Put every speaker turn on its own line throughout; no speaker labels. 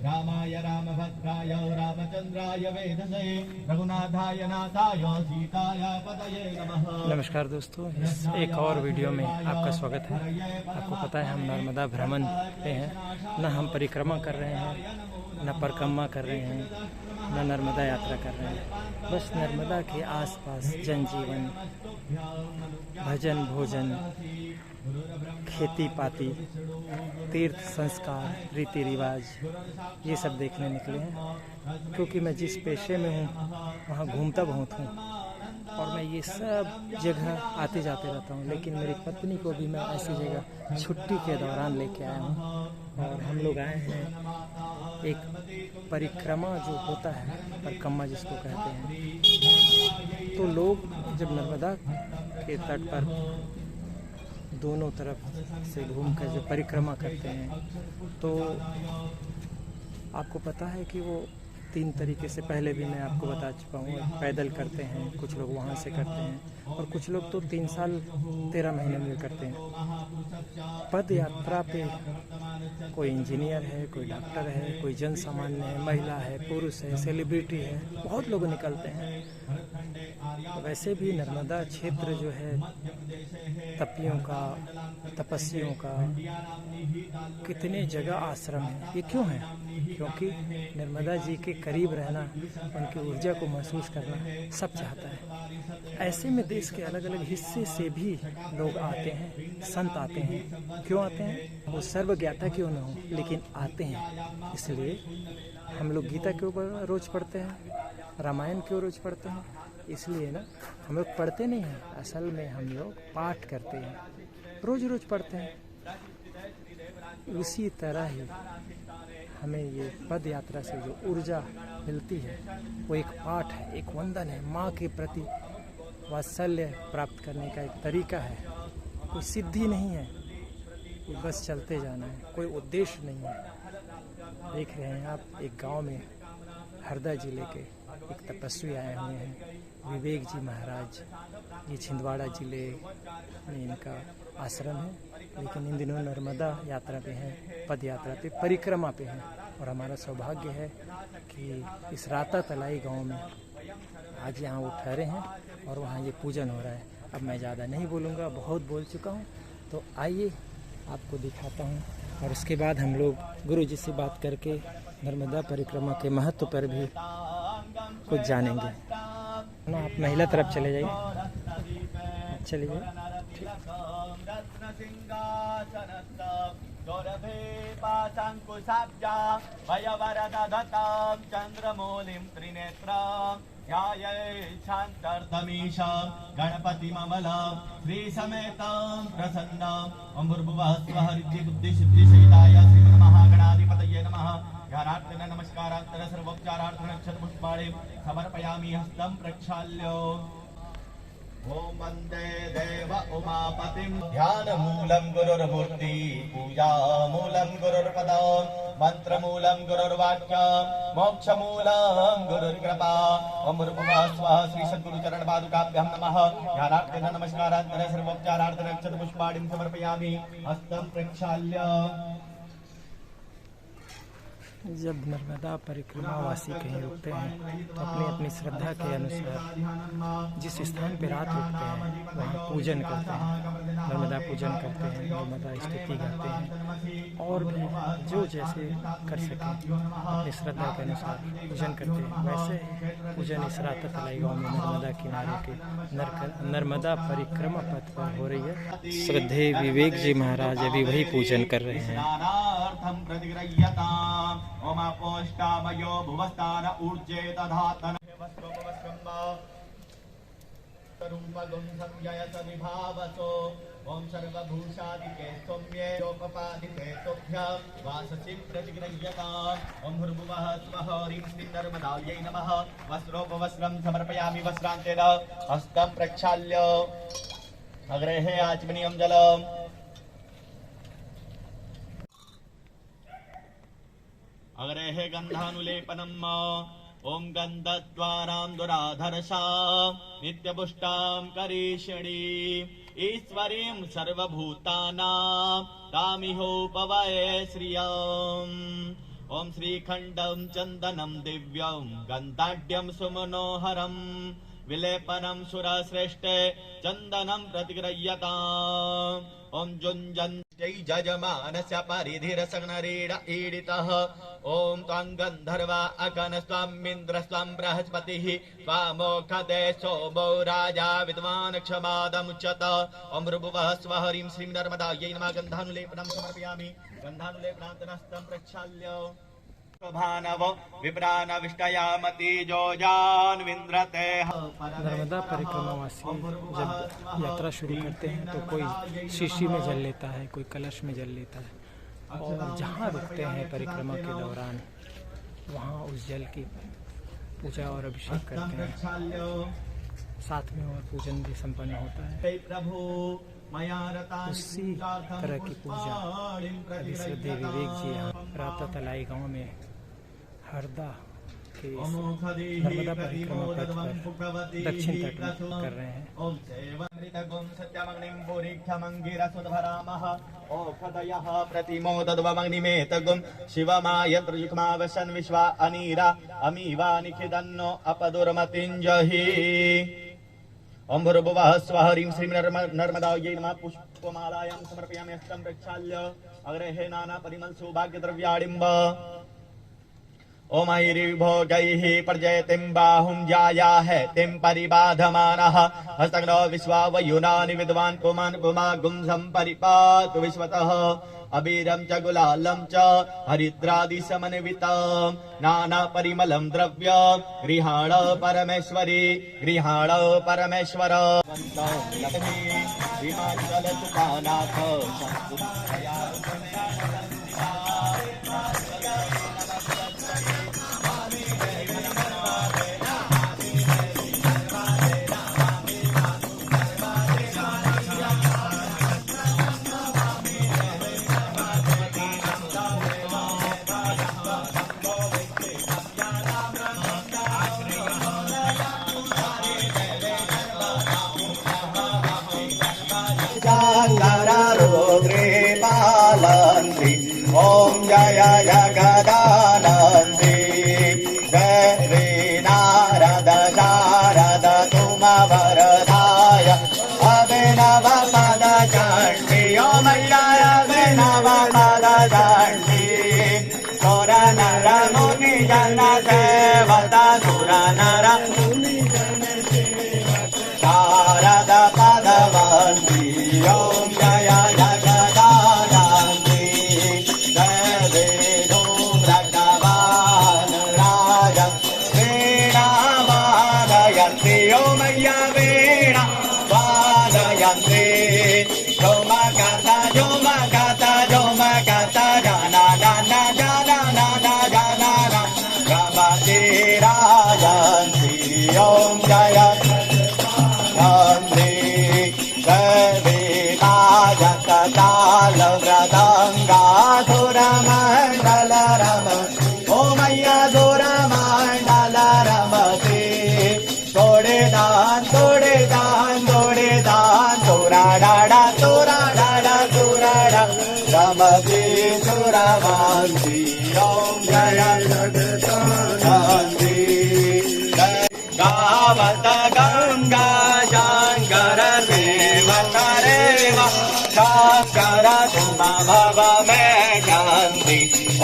रामाय रामभद्राय रामचंद्राय वेधसे रघुनाथाय नाथाय सीताय पतये नमः। नमस्कार दोस्तों, इस एक और वीडियो में आपका स्वागत है। आपको पता है हम नर्मदा भ्रमण पे हैं, न हम परिक्रमा कर रहे हैं, न परिक्रमा कर रहे हैं, न नर्मदा यात्रा कर रहे हैं। बस नर्मदा के आसपास जनजीवन, भजन भोजन, खेती पाती, तीर्थ संस्कार, रीति रिवाज, ये सब देखने निकले हैं। क्योंकि मैं जिस पेशे में हूँ वहाँ घूमता बहुत हूँ और मैं ये सब जगह आते जाते रहता हूँ। लेकिन मेरी पत्नी को भी मैं ऐसी जगह छुट्टी के दौरान लेके आया हूँ और हम लोग आए हैं एक परिक्रमा जो होता है, परिक्रमा जिसको कहते हैं। तो लोग जब नर्मदा के तट पर दोनों तरफ से घूमकर जो परिक्रमा करते हैं तो आपको पता है कि वो 3 तरीके से पहले भी मैं आपको बता चुका हूँ। पैदल करते हैं, कुछ लोग वहाँ से करते हैं और कुछ लोग तो 3 साल 13 महीने में करते हैं। पद यात्रा पे कोई इंजीनियर है, कोई डॉक्टर है, कोई जन सामान्य है, महिला है, पुरुष है, सेलिब्रिटी है, बहुत लोग निकलते हैं। तो वैसे भी नर्मदा क्षेत्र जो है तपियों का, तपस्वियों का, कितने जगह आश्रम है। ये क्यों है? क्योंकि नर्मदा जी के करीब रहना, उनकी ऊर्जा को महसूस करना सब चाहता है। ऐसे में देश के अलग अलग हिस्से से भी लोग आते हैं, संत आते हैं। क्यों आते हैं? वो सर्वज्ञाता क्यों न हो, लेकिन आते हैं। इसलिए हम लोग गीता के ऊपर रोज पढ़ते हैं, रामायण क्यों रोज पढ़ते हैं? इसलिए ना, हम लोग पढ़ते नहीं हैं, असल में हम लोग पाठ करते हैं, रोज रोज पढ़ते हैं। उसी तरह ही हमें ये पद यात्रा से जो ऊर्जा मिलती है वो एक पाठ है, एक वंदन है, माँ के प्रति वात्सल्य प्राप्त करने का एक तरीका है। कोई सिद्धि नहीं है, बस चलते जाना है, कोई उद्देश्य नहीं है। देख रहे हैं आप, एक गांव में हरदा जिले के एक तपस्वी आए हुए हैं, विवेक जी महाराज। ये छिंदवाड़ा जिले में इनका आश्रम है, लेकिन इन दिनों नर्मदा यात्रा पे हैं, पद यात्रा पे, परिक्रमा पे हैं। और हमारा सौभाग्य है कि इस राता तलाई गांव में आज यहाँ वो ठहरे हैं और वहाँ ये पूजन हो रहा है। अब मैं ज़्यादा नहीं बोलूँगा, बहुत बोल चुका हूँ। तो आइए आपको दिखाता हूँ और उसके बाद हम लोग गुरु जी से बात करके नर्मदा परिक्रमा के महत्व पर भी कुछ जानेंगे ना। आप महिला तरफ चले जाइए, चले जाइए।
गणपति ममल श्री समेत प्रसन्न अम्बुर्भुवः स्वः रिद्धि बुद्धि सिद्धि सहिताय श्रीमन् महागणाधिपतये नमः। ध्यानार्थेन नमस्कारार्थेन सर्वोपचारार्थेन अक्षतपुष्पाणि समर्पयामि हस्तं प्रक्षाल्य। ओम वंदे देव उमापतिं ध्यानमूलं गुरुर्मूर्ति पूजामूलं गुरुर्पदं मंत्रमूलं गुरुर्वाक्यं मोक्षमूलं गुरुर्कृपा। अमृतभुवः स्वः श्री सद्गुरु चरण पादुकाभ्यां नमः। ध्यानार्थेन नमस्कारार्थेन सर्वोपचारार्थेन अक्षतपुष्पाणि समर्पयामि हस्तं प्रक्षाल्य।
जब नर्मदा परिक्रमा वासी कहीं रुकते हैं तो अपनी अपनी श्रद्धा के अनुसार जिस स्थान पर रात रुकते हैं वहाँ पूजन करते हैं, नर्मदा पूजन करते हैं, नर्मदा स्तुति गाते हैं और भी जो जैसे कर सकें अपनी श्रद्धा के अनुसार पूजन करते हैं। वैसे ही पूजन इस राता तलाई गाँव में नर्मदा किनारे के नर्मदा परिक्रमा पथ पर हो रही है। श्रद्धेय विवेक जी महाराज अभी वही पूजन कर रहे हैं।
ओमापोष्टामयो भुवस्तान ऊर्जे दधातन रूपगुं संजयत विभावसो ओम सर्वभूषादिके सौम्ये योपपादिके तोभ्यं वाससि प्रतिगृह्यताम् ओम भूर्भुवः स्वः ह्रीं श्रीं नर्मदायै नमः वस्त्रोपवस्त्रं समर्पयामि वस्त्रान्तेन हस्तं प्रक्षाल्य अग्रेहे आचमनीयं जलम् अग्रेहे गन्धानुलेपनम् ओम गन्धद्वारां दुराधरसा नित्यपुष्टां करीषणी ईश्वरीं सर्वभूतानां तामिहोपवये श्रियम् ओम श्रीखण्डं चन्दनं दिव्यं गन्धाढ्यं सुमनोहरम् विलेपनं सुरश्रेष्ठे चन्दनं प्रतिगृह्यताम् ओम जुञ्जन्त्यै जजमानस्य परिधिरसग्नरीड ईडितः ओम त्वां गन्धर्वा अगनस्त्वामिन्द्रस्त्वां बृहस्पतिः त्वामोखदे सोमो राजा विद्वान् क्षमादमुच्यत ओम भृभुवः स्वः ह्रीं श्रीं नर्मदायै नमः गन्धानुलेपनं समर्पयामि गन्धानुलेपनान्तरस्तं प्रक्षाल्य भानव विप्रानविष्टयामति जोजान्विन्द्रते।
नर्मदा परिक्रमावासी जब यात्रा शुरू करते हैं तो कोई शीशी में जल लेता है, कोई कलश में जल लेता है और जहाँ रुकते हैं परिक्रमा के दौरान वहाँ उस जल की पूजा और अभिषेक करते हैं, साथ में और पूजन भी संपन्न होता है। उसी तरह की पूजा अभी श्रद्धेय विवेक जी यहाँ राता तलाई गाँव में हरदा के नर्मदा परिक्रमा पथ पर दक्षिण तट में कर रहे हैं।
प्रतिमोदद्वमग्निमेतगुं शिवमायन्त्रयुग्मावसन् विश्वा अनीरा अमीवा निखिदन्नो अपदुर्मतिञ्जहि ओम भूर्भुवः स्वः ह्रीं श्रीं नर्मदायै नमः पुष्पमालायां समर्पयामि हस्तं प्रक्षाल्य अग्रेहे नाना परिमल सौभाग्यद्रव्याणिम्ब ओम ऐर्भोगैः पर्जयतिं बाहुं जायाः तिं परिबाधमानः हस्तग्नो विश्वा वयुनानि विद्वान् पुमान् पुमागुं सम्परिपातु विश्वतः अबीरं च गुलालं च हरिद्रादिसमन्वितं नाना परिमलं द्रव्य गृहाण परमेश्वरी गृहाण परमेश्वर हिमाचल सुखानाथ रुद्रे पालन्ति ओम जय जगदानन्ति जय नारद शारद तुम वरदाय अभिनव पद चण्डी ओम अभिनव पद चण्डी सुर नर मुनि जन सेवता सुर नर मुनि जन शारद पदवन्ति ओम जय जगदानन्ति जय वेदो भगवान् राज वीणा वादयन्ति ओम वीणा वादयन्ति जोमगत जोमगत जोमगत जाना जाना जाना जाना जाना रमति राजन्ति ओम जय ताल व्रतंगाधुर मंडल रम ओमैया धुर मंडल रमते तोड़े दान तोड़े दान तोड़े दान तोरा डाड़ा रमते सुरवंती ओम जय जगदानंदी गावत गंगा शंकर देवत रेवा शंकर तुम भव में शांति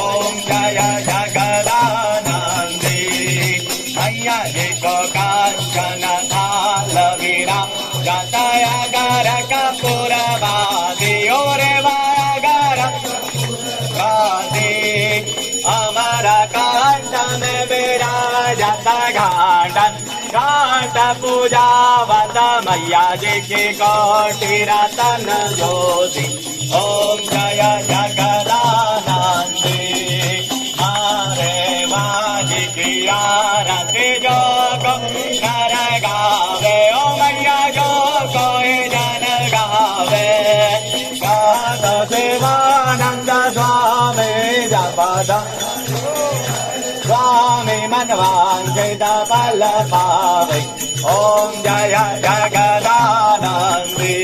ओम जय जगदानंदी मैया देखो कांचन थाल वीरा जतया गर कपूरवादी ओरे वागर वादी अमर कांड में विराजत घाटन घाट पूजा वत मैया जी की कोटि रतन ज्योति ओम जय जगदानंदी मारे वाजी की आरती जो को नर गावे ओ मैया जो कोई जन गावे गात शिवानंद स्वामी जपद स्वामी मनवांचित फल पावे ओम जय जगदानंदी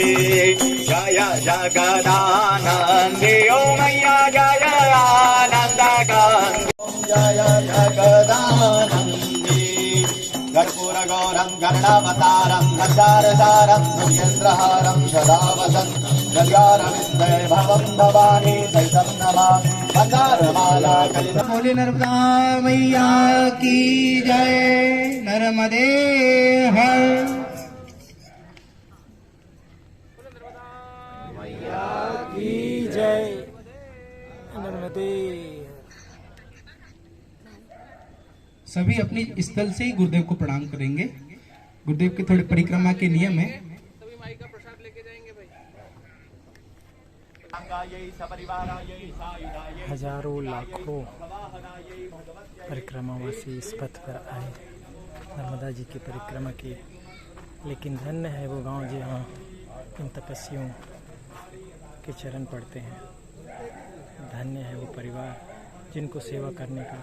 जय जगदानंदी ओ मैया जय आनंद कांदी ओम जय जगदानंदी कर्पूर गौरम कर्णावतारम गजारदारम दुर्गेन्द्रहारम सदा वसंत गजारविंदे भवम भवानी सहितं नमामि मंदारमाला कलित
बोले नर्मदा मैया की जय नर्मदे हर
की जय नर्मदे।
सभी अपनी स्थल से ही गुरुदेव को प्रणाम करेंगे। गुरुदेव के थोड़े परिक्रमा के नियम है।
हजारों लाखों परिक्रमावासी इस पथ पर आए नर्मदा जी की परिक्रमा की, लेकिन धन्य है वो गांव जहाँ इन तपस्वियों के चरण पड़ते हैं। धन्य है वो परिवार जिनको सेवा करने का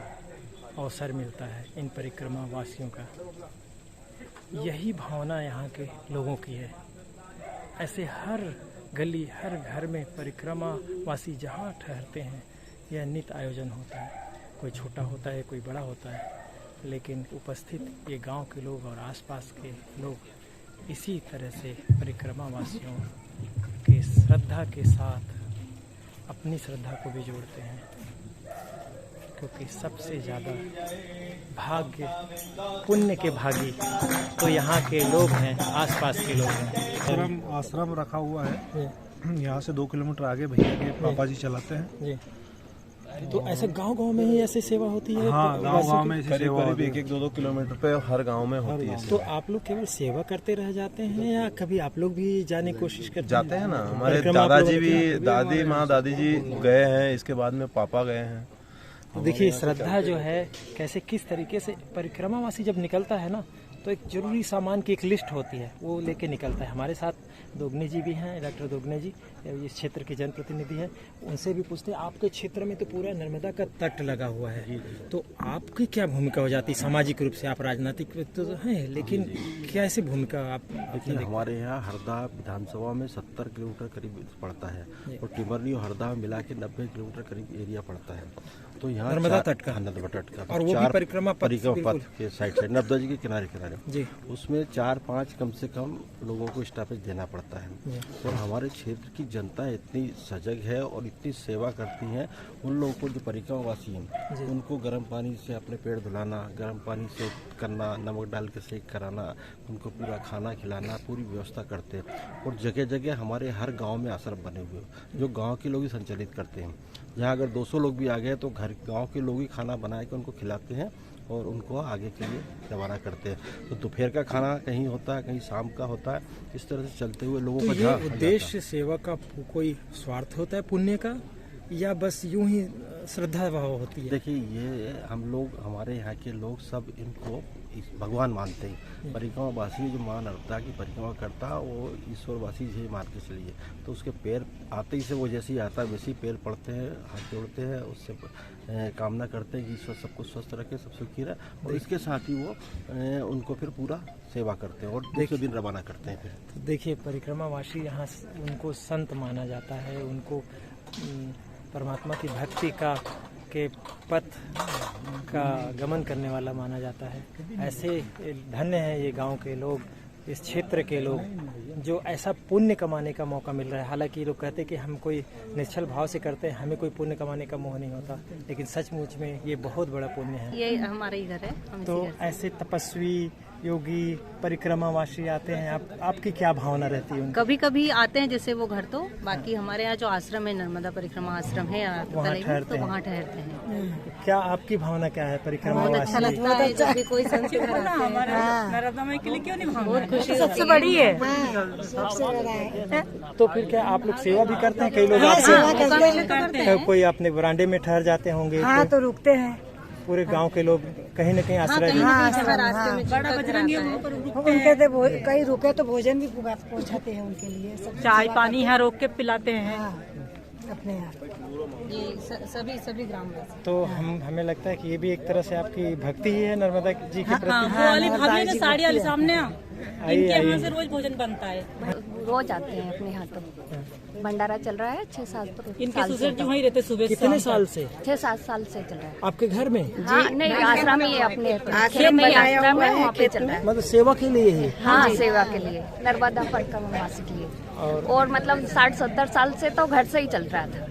अवसर मिलता है इन परिक्रमा वासियों का। यही भावना यहाँ के लोगों की है। ऐसे हर गली हर घर में परिक्रमा वासी जहाँ ठहरते हैं यह नित्य आयोजन होता है। कोई छोटा होता है कोई बड़ा होता है, लेकिन उपस्थित ये गांव के लोग और आसपास के लोग इसी तरह से परिक्रमा वासियों के श्रद्धा के साथ अपनी श्रद्धा को भी जोड़ते हैं, क्योंकि सबसे ज़्यादा भाग्य पुण्य के भागी तो यहाँ के लोग हैं, आसपास के लोग हैं।
आश्रम रखा हुआ है यहाँ से 2 किलोमीटर आगे भैया के पापा जी चलाते हैं
जी। तो ऐसे गांव-गांव में ही ऐसे सेवा होती है?
हाँ, गांव-गांव में
करीब 1-2 किलोमीटर पे हर गांव में होती है।
तो आप लोग केवल सेवा करते रह जाते हैं या कभी आप लोग भी जाने की कोशिश करते
जाते हैं ना। हमारे दादाजी भी, दादी माँ दादी जी गए हैं, इसके बाद में पापा गए हैं।
तो देखिए श्रद्धा जो है कैसे किस तरीके से परिक्रमावासी जब निकलता है ना, तो एक जरूरी सामान की एक लिस्ट होती है, वो लेके निकलता है। हमारे साथ दोगने जी भी हैं, डॉक्टर दोगने जी इस क्षेत्र के जनप्रतिनिधि हैं। उनसे भी पूछते हैं, आपके क्षेत्र में तो पूरा नर्मदा का तट लगा हुआ है, तो आपकी क्या भूमिका हो जाती है सामाजिक रूप से? आप राजनीतिक तो हैं, लेकिन कैसे भूमिका आप?
लेकिन हमारे यहाँ हरदा विधानसभा में 70 किलोमीटर करीब पड़ता है और टिमरनी और हरदा मिला के 90 किलोमीटर करीब एरिया पड़ता है। तो यहाँ
नर्मदा तट का
और
वो भी परिक्रमा
पथ के साइड साइड नर्मदा जी के किनारे किनारे
जी,
उसमें 4-5 कम से कम लोगों को स्टॉपेज देना पड़ता है। और हमारे क्षेत्र की जनता इतनी सजग है और इतनी सेवा करती है। उन लोगों को जो परिक्रमावासी हैं उनको गर्म पानी से अपने पेड़ धुलाना, गर्म पानी से करना, नमक डाल के सेक कराना, उनको पूरा खाना खिलाना, पूरी व्यवस्था करते हैं। और जगह जगह हमारे हर गाँव में आश्रम बने हुए जो गाँव के लोग ही संचालित करते हैं। जहाँ अगर 200 लोग भी आ गए तो घर गांव के लोग ही खाना बना के उनको खिलाते हैं और उनको आगे के लिए रवाना करते हैं। तो दोपहर का खाना कहीं होता है, कहीं शाम का होता है। इस तरह से चलते हुए लोगों
तो
का
ये उद्देश्य सेवा का कोई स्वार्थ होता है पुण्य का, या बस यूं ही श्रद्धा भाव होती है?
देखिए, ये हम लोग, हमारे यहाँ के लोग सब इनको भगवान मानते हैं। परिक्रमावासी जो माँ नर्मदा की परिक्रमा करता है वो ईश्वरवासी ही मान के चलिए। तो उसके पैर आते ही से वो जैसे ही आता है वैसे ही पैर पड़ते हैं, हाथ जोड़ते हैं, उससे कामना करते हैं कि ईश्वर सबको स्वस्थ रखे, सब सुखी रहे। और इसके साथ ही वो उनको फिर पूरा सेवा करते हैं और दूसरे दिन रवाना करते हैं। फिर
देखिए परिक्रमावासी यहाँ उनको संत माना जाता है, उनको परमात्मा की भक्ति का के पथ का गमन करने वाला माना जाता है। ऐसे धन्य है ये गांव के लोग, इस क्षेत्र के लोग, जो ऐसा पुण्य कमाने का मौका मिल रहा है। हालांकि लोग कहते हैं कि हम कोई निश्चल भाव से करते हैं, हमें कोई पुण्य कमाने का मोह नहीं होता, लेकिन सचमुच में ये बहुत बड़ा पुण्य है।
ये हमारा ही घर है।
तो ऐसे तपस्वी योगी परिक्रमावासी आते हैं, आपकी क्या भावना रहती है उनकी?
कभी कभी आते हैं जैसे वो घर, तो बाकी हमारे यहाँ जो आश्रम है, नर्मदा परिक्रमा आश्रम है
वहाँ
तलाई में,
ठहरते
तो
हैं।
वहाँ ठहरते हैं।
क्या आपकी भावना क्या है
बहुत
परिक्रमावासी?
अच्छा लगता है जब भी कोई संत घर आते हैं। बहुत खुशी सबसे बड़ी है।
तो फिर क्या आप लोग सेवा भी करते हैं? कई लोग आपसे कोई अपने बरांडे में ठहर जाते होंगे?
हाँ तो रुकते हैं।
पूरे गांव के लोग कहीं न कहीं आश्रय
कहीं
देते
ना कहीं अगर रास्ते में बड़ा बजरंगी
उनके तो कहीं रुके तो भोजन भी पहुँचाते हैं उनके लिए, सब
चाय पानी यहाँ रोक के पिलाते हैं।
अपने यहाँ
ये सभी ग्रामवासी।
तो हमें लगता है कि ये भी एक तरह से आपकी भक्ति ही है नर्मदा जी के प्रति।
वाली भाभी ने साड़ी वाली सामने
इनके यहाँ से
रोज भोजन बनता है।
रोज आते हैं अपने यहाँ, तो भंडारा चल रहा है 6-7
इनके ससुर जी वहीं रहते सुबह।
कितने साल से?
6-7 साल से चल रहा है।
आपके घर में?
हाँ नहीं, आश्रम ही है अपने खेत में, आश्रम है वहाँ पे चल रहा है।
मतलब सेवा के लिए ही?
हाँ सेवा के लिए, नर्मदा परिक्रमावासी के लिए। और मतलब 60-70 साल से तो घर से ही चल रहा था,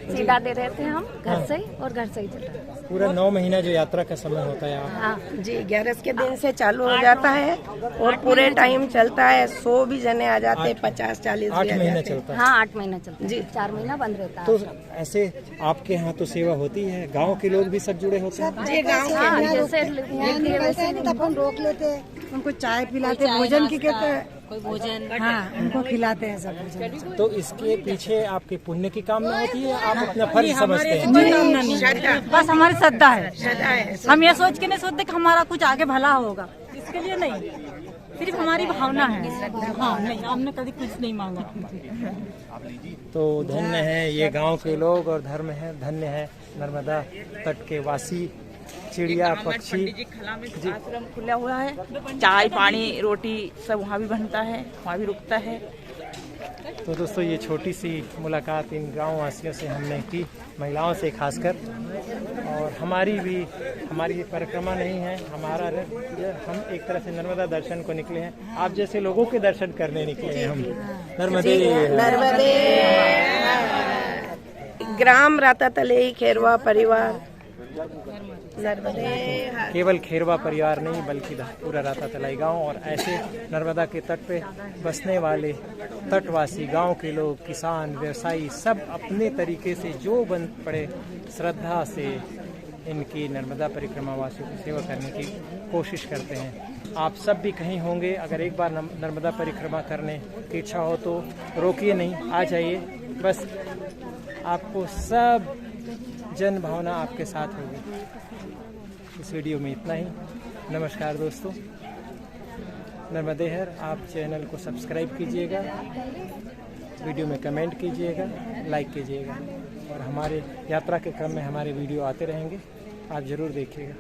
सीधा दे रहे थे हम घर से ही, और घर से ही चल रहा है
पूरा 9 महीना जो यात्रा का समय होता है।
हाँ
जी 11 के दिन से चालू हो जाता है और पूरे टाइम चलता है। 100 भी जने आ जाते हैं, 50-40
8 महीना चलता है।
हाँ 8 महीना चलता है, 4 महीना बंद रहता है।
तो ऐसे आपके यहाँ तो सेवा होती है, गांव के लोग भी सब जुड़े होते हैं?
जी गाँव
हाँ, जैसे
अपन रोक लेते, उनको चाय पिलाते, भोजन की कहते हैं,
कोई भोजन,
हाँ उनको खिलाते हैं सब भोजन।
तो इसके पीछे आपके पुण्य की कामना होती है, आप अपना फर्ज समझते हैं?
बस हमारी श्रद्धा है। हम ये सोच के नहीं सोचते कि हमारा कुछ आगे भला होगा, इसके लिए नहीं, सिर्फ हमारी भावना है। हाँ नहीं, हमने कभी कुछ नहीं मांगा।
तो धन्य है ये गांव के लोग और धर्म है, धन्य है नर्मदा तट के वासी, चिड़िया पक्षी।
आश्रम खुला हुआ है, चाय पानी रोटी सब वहाँ भी बनता है, वहाँ भी रुकता है।
तो दोस्तों ये छोटी सी मुलाकात इन गाँव वासियों से हमने की, महिलाओं से खासकर। और हमारी परिक्रमा नहीं है, हम एक तरह से नर्मदा दर्शन को निकले हैं। आप जैसे लोगों के दर्शन करने निकले हैं हम। नर्मदे
ग्राम राता तले खेरवा परिवार,
केवल खेरवा परिवार नहीं बल्कि पूरा राता तलाई गांव और ऐसे नर्मदा के तट पे बसने वाले तटवासी गांव के लोग, किसान, व्यवसायी सब अपने तरीके से जो बन पड़े श्रद्धा से इनकी नर्मदा परिक्रमा वासियों की सेवा करने की कोशिश करते हैं। आप सब भी कहीं होंगे, अगर एक बार नर्मदा परिक्रमा करने की इच्छा हो तो रोकिए नहीं, आ जाइए। बस आपको सब जन भावना आपके साथ होगी। इस वीडियो में इतना ही। नमस्कार दोस्तों, नर्मदेहर आप चैनल को सब्सक्राइब कीजिएगा, वीडियो में कमेंट कीजिएगा, लाइक कीजिएगा और हमारे यात्रा के क्रम में हमारे वीडियो आते रहेंगे, आप ज़रूर देखिएगा।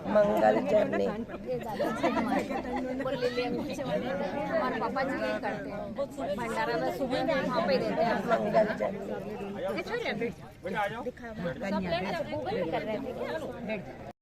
मंगल जर्नी
हमारे पापा जी यही करते हैं, भंडारा में सुबह में वहाँ पे रहते हैं।
मंगल जर्नी
सब गूगल कर रहे थे क्या?